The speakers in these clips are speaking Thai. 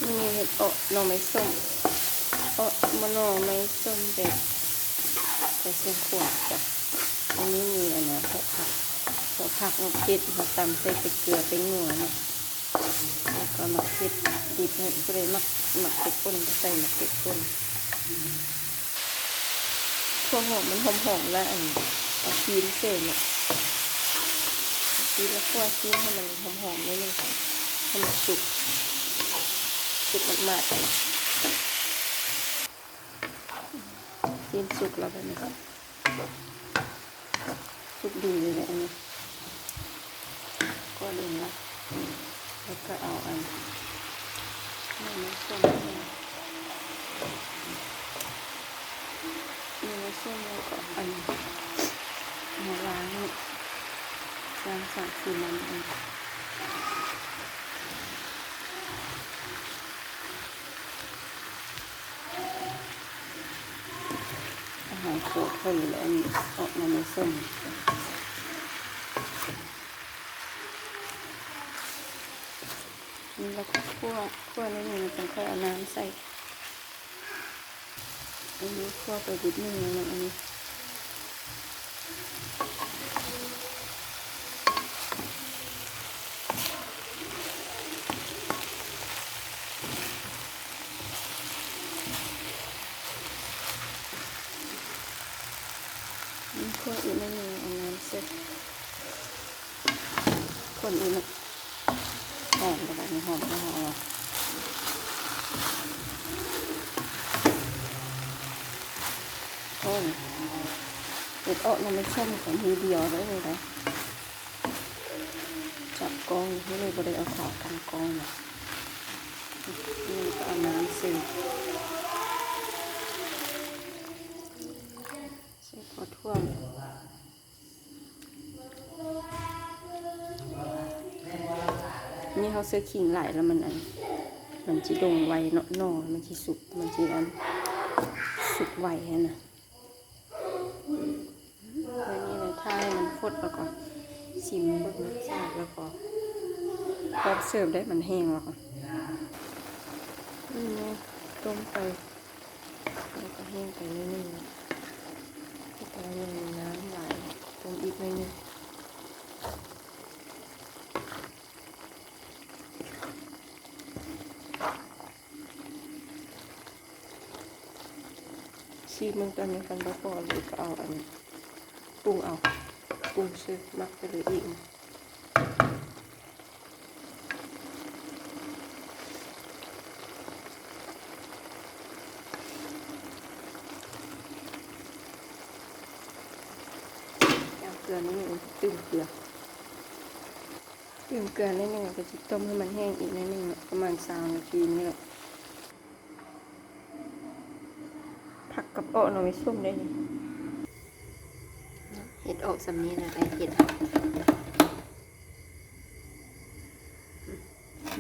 มีเห็ดหน่อไม้ส้มมะหน่อไม้ส้มแบบแต่เส้นขวดจ้ะอันนี้มีอันนะผักมะเขือมาตำใส่ไปเกลือไปงัวนะแล้วก็มะเขือดิบให้ก็เลยมะเขือป่นใส่มะเขือป่นทั่วหอมมันหอมๆแล้วอันเอาชีสเสร็จเนี่ยชีสแล้วคั่วชีสให้มันหอมๆนิดนึงให้มันสุกมากๆชีสสุกแล้วแบบนี้สุกดีเลยนะอันนี้ก็ดึงละแล้วก็เอาอันนี้ส้มแล้วก็อันมาล้างสารคือมันอาหารโปรดคนเลยอันนี้ออกมาในส้มนี่เราก็คั่วนิดนึงจนค่อยเอาน้ำใส่อันนี้คั่วไปนิดนึงนะอันนี้คั่วอีกนิดนึงเอาน้ำเสร็จคนอีกนะหอมแบบนี้หอมโอ้ยเห็ดมันไม่ช่ำของมือเดียวเลยนะจับกองให้เลยบริเอาขากันกองนะนี่ก็เอาน้ำใส่พอท่วมนี่เขาเสื้อขิงไหลแล้วมันจะดงไวเนาะมันจะสุกมันจะสุกไวนะแล้วนี่เลยถ้าให้มันฟดแล้วก็ชิมรสชาติแล้วก็พอเสิร์ฟได้มันแห้งแล้วค่ะนี่นะต้มไปแล้วก็แห้งไปนิดนึงแล้วยังมีน้ำไหลต้มอีกนิดนึงชีมันตอนนี้กันแล้วพอเลยก็เอาอันปรุงซื้อมักไปเลยอีกเกลือนิดนึงตื่มเกลือนิดนึงก็จะต้มให้มันแห้งอีกนิดนึงประมาณ3 นาทีนี่แหละผักกับหน่อไม้ส้มได้เลยเห็ดออกสำนี้นะไอเห็ด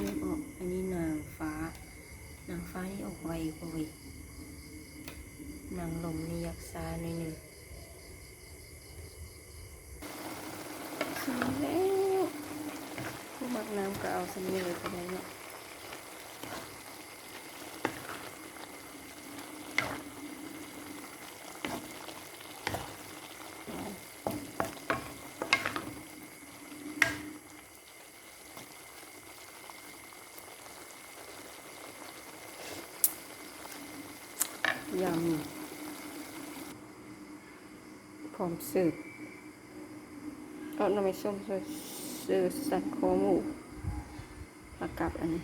นี่ออกอันนี้นางฟ้านี่ออกไวกว่าเว้ยนางลมนี่ยักษ์ซาหน่อยหนึ่งสำแล้วผู้มักน้ำก็เอาสำนี้เลยก็ได้เนาะยำพร้อมเสิร์ฟเอาหน่อไม้ส้มเสิร์ฟสันคอหมูผักกับอันนี้